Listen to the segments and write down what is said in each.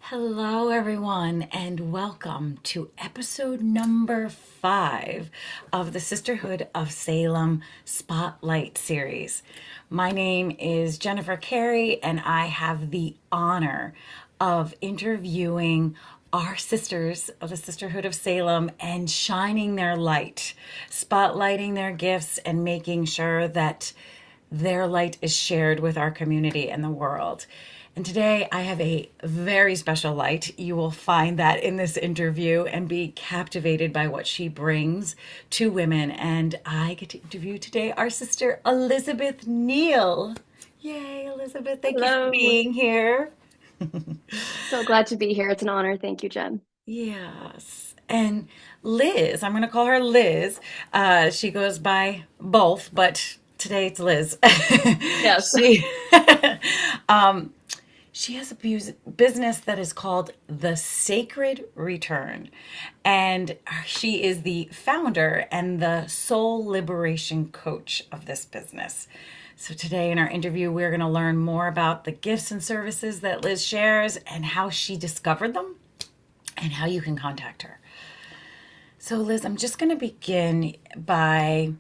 Hello, everyone, and welcome to episode number 5 of the Sisterhood of Salem Spotlight series. My name is Jennifer Carey, and I have the honor of interviewing our sisters of the Sisterhood of Salem and shining their light, spotlighting their gifts, and making sure that their light is shared with our community and the world. And today I have a very special light. You will find that in this interview and be captivated by what she brings to women. And I get to interview today our sister Elizabeth Neal. Yay, Elizabeth, thank you for Hello. being here. So glad to be here. It's an honor. Thank you, Jen. Yes. And Liz, I'm going to call her Liz. She goes by both, but today it's Liz. Yes. she she has a business that is called The Sacred Return. And she is the founder and the soul liberation coach of this business. So, today in our interview, we're going to learn more about the gifts and services that Liz shares and how she discovered them and how you can contact her. So, Liz, I'm just going to begin by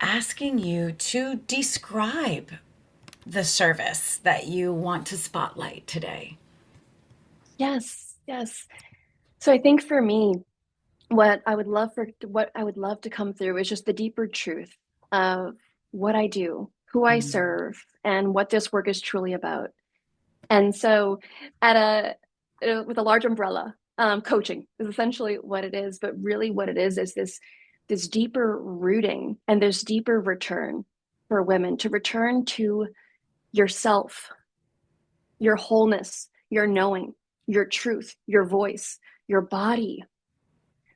asking you to describe the service that you want to spotlight today. Yes. Yes. So I think for me, what I would love to come through is just the deeper truth of what I do, who I Mm. serve, and what this work is truly about. And so at with a large umbrella, coaching is essentially what it is, but really what it is this deeper rooting and this deeper return for women to return to yourself, your wholeness, your knowing, your truth, your voice, your body.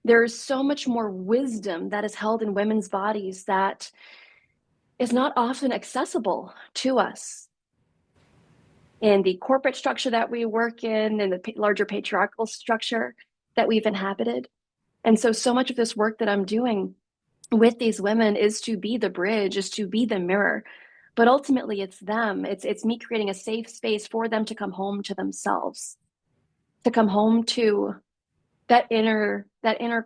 There is so much more wisdom that is held in women's bodies that is not often accessible to us in the corporate structure that we work in the larger patriarchal structure that we've inhabited. And so much of this work that I'm doing with these women is to be the bridge, is to be the mirror. But ultimately it's them. It's me creating a safe space for them to come home to themselves, to come home to that inner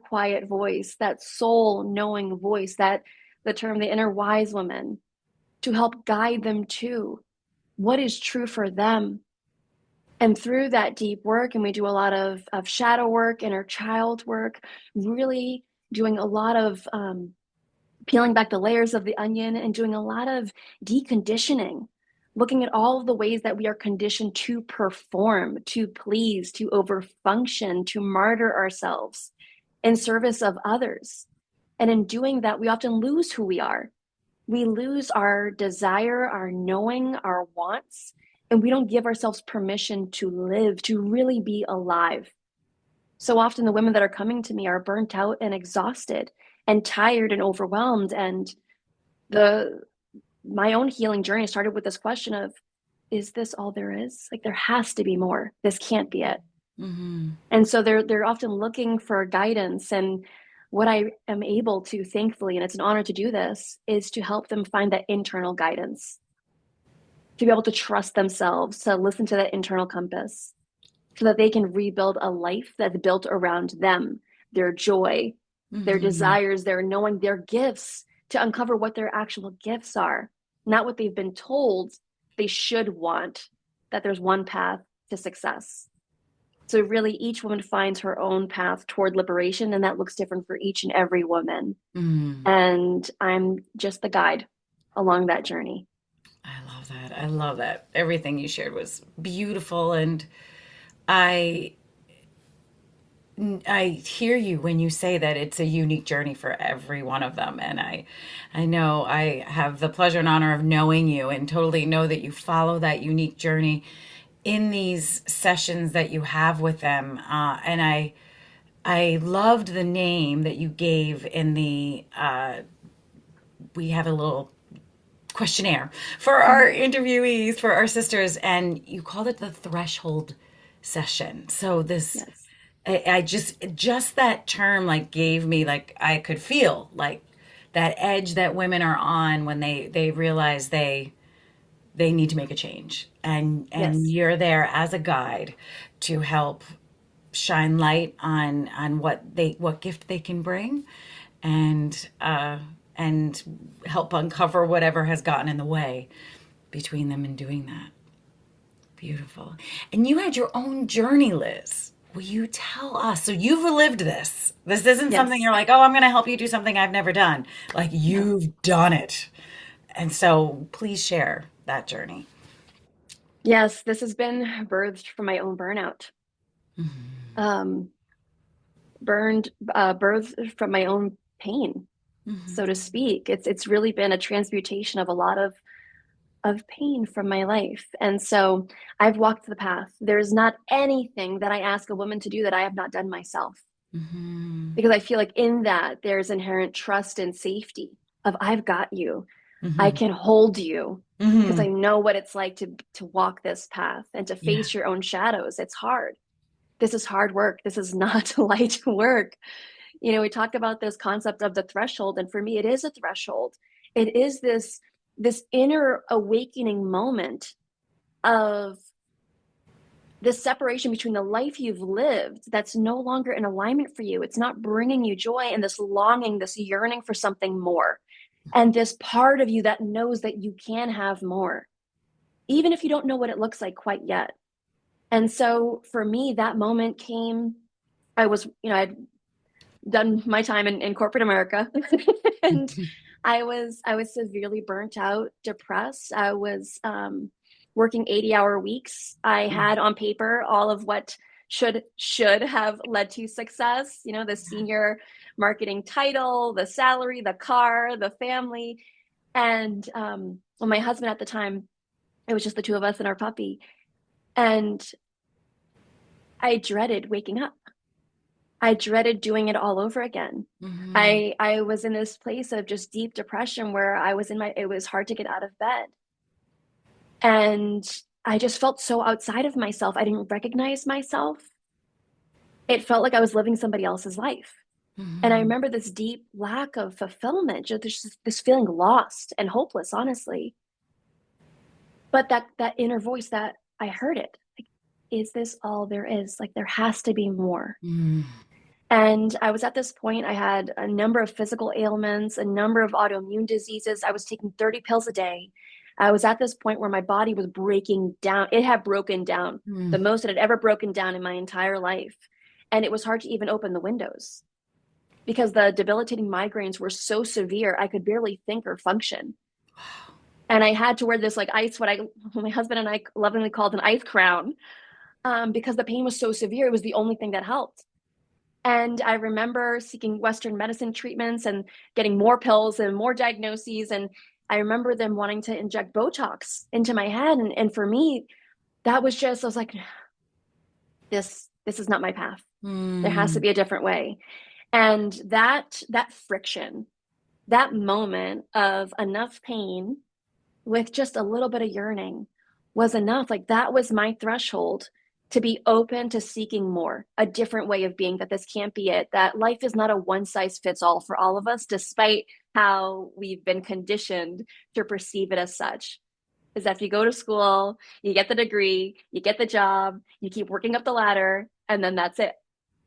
quiet voice, that soul knowing voice, that the term the inner wise woman, to help guide them to what is true for them. And through that deep work, and we do a lot of shadow work, inner child work, really doing a lot of peeling back the layers of the onion and doing a lot of deconditioning, looking at all of the ways that we are conditioned to perform, to please, to overfunction, to martyr ourselves in service of others. And in doing that, we often lose who we are. We lose our desire, our knowing, our wants, and we don't give ourselves permission to live, to really be alive. So often the women that are coming to me are burnt out and exhausted and tired and overwhelmed. And the my own healing journey started with this question of, is this all there is? Like there has to be more. This can't be it. Hmm. And so they're often looking for guidance. And what I am able to, thankfully, and it's an honor to do this, is to help them find that internal guidance, to be able to trust themselves, to listen to that internal compass, so that they can rebuild a life that's built around them, their joy, their Hmm. desires, their knowing, their gifts, to uncover what their actual gifts are, not what they've been told they should want, that there's one path to success. So, really, each woman finds her own path toward liberation, and that looks different for each and every woman. Mm. And I'm just the guide along that journey. I love that. I love that. Everything you shared was beautiful, and I I hear you when you say that it's a unique journey for every one of them. And I know I have the pleasure and honor of knowing you and totally know that you follow that unique journey in these sessions that you have with them. And I loved the name that you gave in the, we have a little questionnaire for our interviewees, for our sisters, and you called it the threshold session. So this, Yes. I just that term like gave me like I could feel like that edge that women are on when they realize they need to make a change. And Yes. you're there as a guide to help shine light on what gift they can bring, and help uncover whatever has gotten in the way between them in doing that. Beautiful. And you had your own journey, Liz. Will you tell us? So you've lived this. This isn't something Yes. you're like, oh, I'm going to help you do something I've never done. Like, No. you've done it. And so please share that journey. Yes, this has been birthed from my own burnout. Um, birthed from my own pain, so to speak. It's really been a transmutation of a lot of pain from my life. And so I've walked the path. There's not anything that I ask a woman to do that I have not done myself. Mm-hmm. Because I feel like in that there's inherent trust and safety of I've got you. I Mm-hmm. can hold you because I Mm-hmm. know what it's like to walk this path and to Yeah. face your own shadows. It's hard. This is hard work. This is not light work. We talk about this concept of the threshold, and for me, it is a threshold. It is this inner awakening moment of this separation between the life you've lived that's no longer in alignment for you. It's not bringing you joy, and this longing, this yearning for something more, and this part of you that knows that you can have more, even if you don't know what it looks like quite yet. And so for me, that moment came. I'd done my time in corporate America, and I was severely burnt out, depressed. I was working 80-hour weeks. I had on paper all of what should have led to success. The senior marketing title, the salary, the car, the family, and well, my husband at the time, it was just the two of us and our puppy, and I dreaded waking up. I dreaded doing it all over again. Mm-hmm. I was in this place of just deep depression where it was hard to get out of bed. And I just felt so outside of myself. I didn't recognize myself. It felt like I was living somebody else's life. And I Mm-hmm. remember this deep lack of fulfillment, just this feeling lost and hopeless, honestly. But that inner voice, that I heard it. Like, is this all there is? Like, there has to be more. Mm-hmm. And I was at this point, I had a number of physical ailments, a number of autoimmune diseases. I was taking 30 pills a day. I was at this point where my body was breaking down. It had broken down the most it had ever broken down in my entire life. And it was hard to even open the windows because the debilitating migraines were so severe, I could barely think or function. And I had to wear this like my husband and I lovingly called an ice crown, because the pain was so severe. It was the only thing that helped. And I remember seeking Western medicine treatments and getting more pills and more diagnoses. And I remember them wanting to inject Botox into my head. And for me, that was just, I was like, this is not my path. There has to Mm-hmm. be a different way. And that friction, that moment of enough pain with just a little bit of yearning was enough. Like, that was my threshold to be open to seeking more, a different way of being, that this can't be it, that life is not a one size fits all for all of us, despite how we've been conditioned to perceive it as such. Is that if you go to school, you get the degree, you get the job, you keep working up the ladder, and then that's it.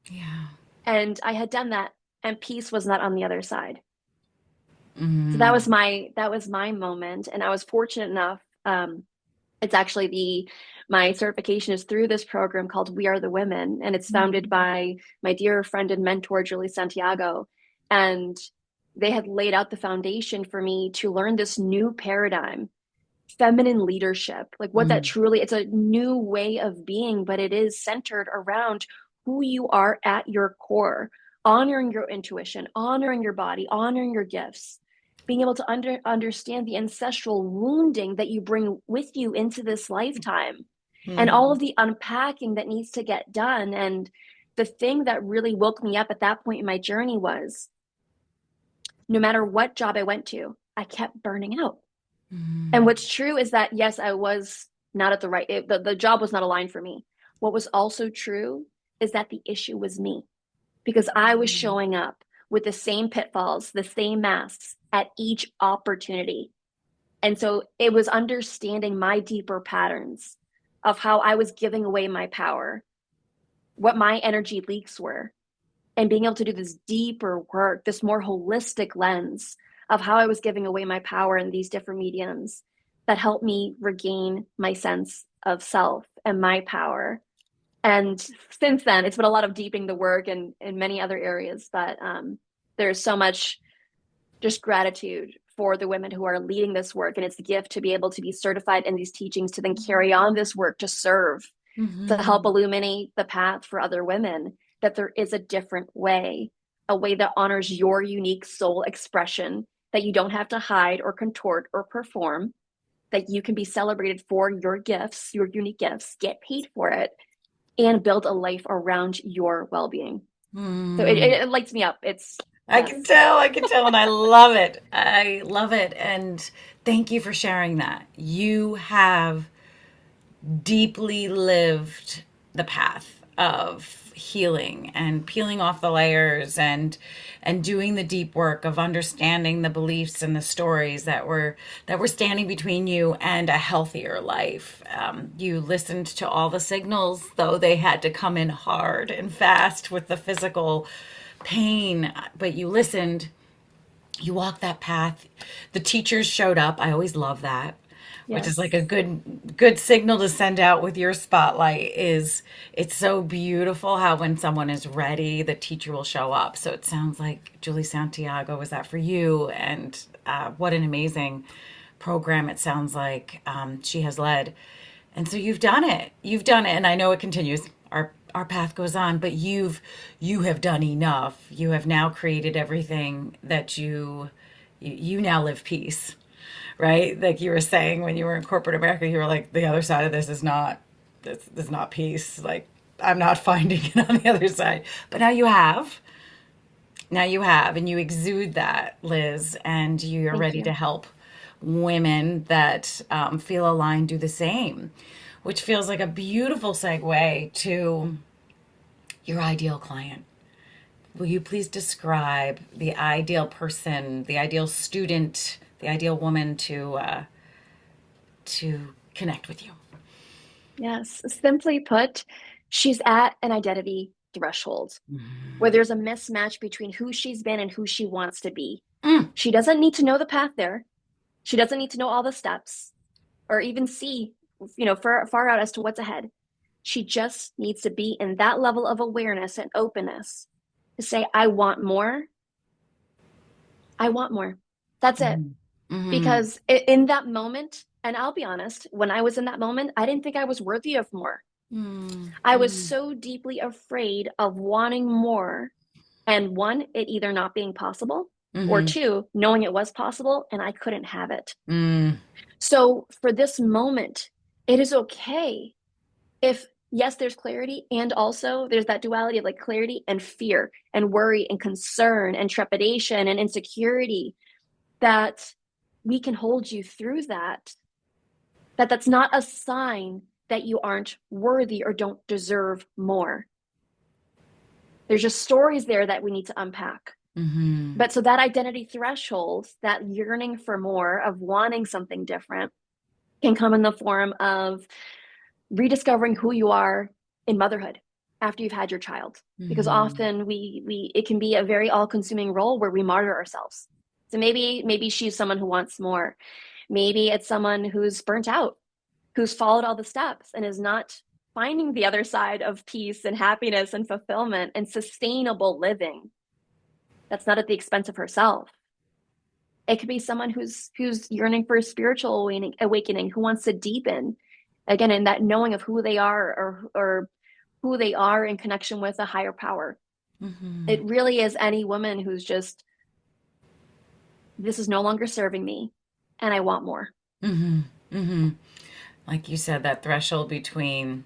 Yeah. And I had done that, and peace was not on the other side. So that Mm-hmm. was my moment. And I was fortunate enough. It's actually my certification is through this program called We Are the Women, and it's founded by my dear friend and mentor, Julie Santiago. And they had laid out the foundation for me to learn this new paradigm, feminine leadership, like what that Mm-hmm. truly, it's a new way of being, but it is centered around who you are at your core, honoring your intuition, honoring your body, honoring your gifts, being able to understand the ancestral wounding that you bring with you into this lifetime, and all Mm-hmm. of the unpacking that needs to get done. And the thing that really woke me up at that point in my journey was, no matter what job I went to, I kept burning out. And Mm-hmm. what's true is that, yes, I was not at the right, the job was not aligned for me. What was also true is that the issue was me, because I was showing up with the same pitfalls, the same masks at each opportunity. And so it was understanding my deeper patterns of how I was giving away my power, what my energy leaks were, and being able to do this deeper work, this more holistic lens of how I was giving away my power in these different mediums that helped me regain my sense of self and my power. And since then, it's been a lot of deepening the work and in many other areas, but there's so much just gratitude for the women who are leading this work. And it's a gift to be able to be certified in these teachings, to then carry on this work, to serve, to help Mm-hmm. illuminate the path for other women, that there is a way that honors your unique soul expression, that you don't have to hide or contort or perform, that you can be celebrated for your gifts, your unique gifts, get paid for it, and build a life around your well-being. So Mm. it lights me up. It's yes. I can tell, and I love it. I love it. And thank you for sharing that. You have deeply lived the path of healing and peeling off the layers and doing the deep work of understanding the beliefs and the stories that were standing between you and a healthier life. You listened to all the signals, though they had to come in hard and fast with the physical pain, but you listened, you walked that path. The teachers showed up. I always love that, which is like a Yes. good signal to send out with your spotlight. Is it's so beautiful how when someone is ready, the teacher will show up. So it sounds like Julie Santiago, was that for you? And what an amazing program it sounds like she has led. And so you've done it. You've done it, and I know it continues. Our path goes on, but you have done enough. You have now created everything that you now live peace, right? Like you were saying when you were in corporate America, you were like, the other side of this is not peace. Like I'm not finding it on the other side. But now you have. Now you have, and you exude that, Liz, and you're Thank ready to you. help women that feel aligned do the same, which feels like a beautiful segue to your ideal client. Will you please describe the ideal person, the ideal student, the ideal woman to connect with you? Yes. Simply put, she's at an identity threshold where there's a mismatch between who she's been and who she wants to be. Mm. She doesn't need to know the path there. She doesn't need to know all the steps or even see, far out as to what's ahead. She just needs to be in that level of awareness and openness to say, I want more. I want more. That's it. Mm. Mm-hmm. Because in that moment, and I'll be honest, when I was in that moment, I didn't think I was worthy of more. I was Mm-hmm. so deeply afraid of wanting more. And one, it either not being possible, or Mm-hmm. two, knowing it was possible and I couldn't have it. Mm. So for this moment, it is okay if, yes, there's clarity, and also there's that duality of like clarity and fear and worry and concern and trepidation and insecurity, that we can hold you through that, that's not a sign that you aren't worthy or don't deserve more. There's just stories there that we need to unpack. Mm-hmm. But so that identity threshold, that yearning for more, of wanting something different, can come in the form of rediscovering who you are in motherhood after you've had your child. Because Mm-hmm. often we it can be a very all-consuming role where we martyr ourselves. So maybe she's someone who wants more. Maybe it's someone who's burnt out, who's followed all the steps and is not finding the other side of peace and happiness and fulfillment and sustainable living. That's not at the expense of herself. It could be someone who's yearning for a spiritual awakening, who wants to deepen again in that knowing of who they are, or who they are in connection with a higher power. Mm-hmm. It really is any woman who's just, this is no longer serving me and I want more. Mm-hmm. Mm-hmm. Like you said, that threshold between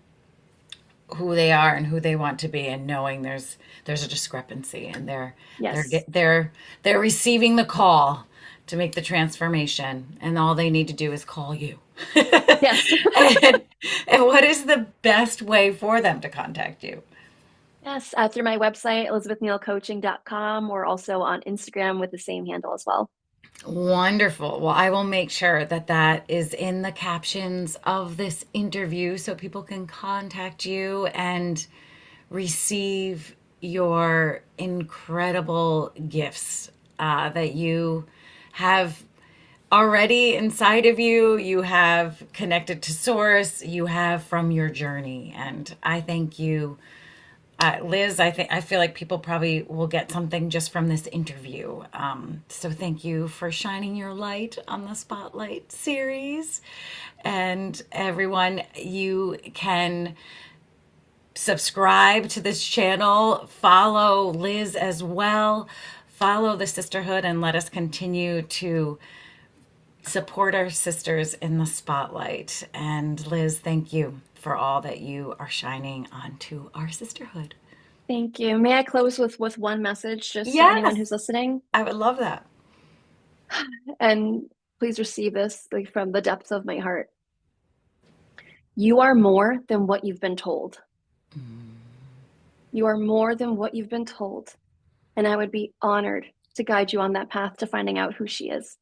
who they are and who they want to be, and knowing there's a discrepancy, and they're Yes. get- they're receiving the call to make the transformation, and all they need to do is call you. Yes. and, and what is the best way for them to contact you? Yes, through my website, elizabethnealcoaching.com, or also on Instagram with the same handle as well. Wonderful. Well, I will make sure that that is in the captions of this interview so people can contact you and receive your incredible gifts that you have already inside of you. You have connected to Source, you have from your journey. And I thank you. Liz, I feel like people probably will get something just from this interview. So thank you for shining your light on the Spotlight series, and everyone, you can subscribe to this channel, follow Liz as well, follow the Sisterhood, and let us continue to support our sisters in the spotlight. And Liz, thank you for all that you are shining onto our sisterhood. Thank you. May I close with one message just to anyone Yes, who's listening? I would love that. And please receive this like from the depths of my heart. You are more than what you've been told. You are more than what you've been told. And I would be honored to guide you on that path to finding out who she is.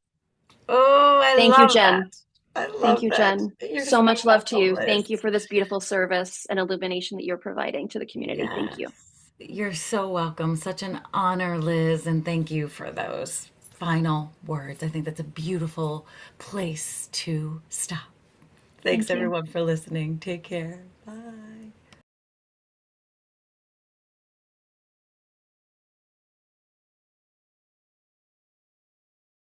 Oh, I Thank you, love that. Jen. I Thank love you, that. Jen. You're So so much love to welcome, you. Liz. Thank you for this beautiful service and illumination that you're providing to the community. Thank Yes. you. You're so welcome. Such an honor, Liz, and thank you for those final words. I think that's a beautiful place to stop. Thanks, Thank you. everyone, for listening. Take care. Bye.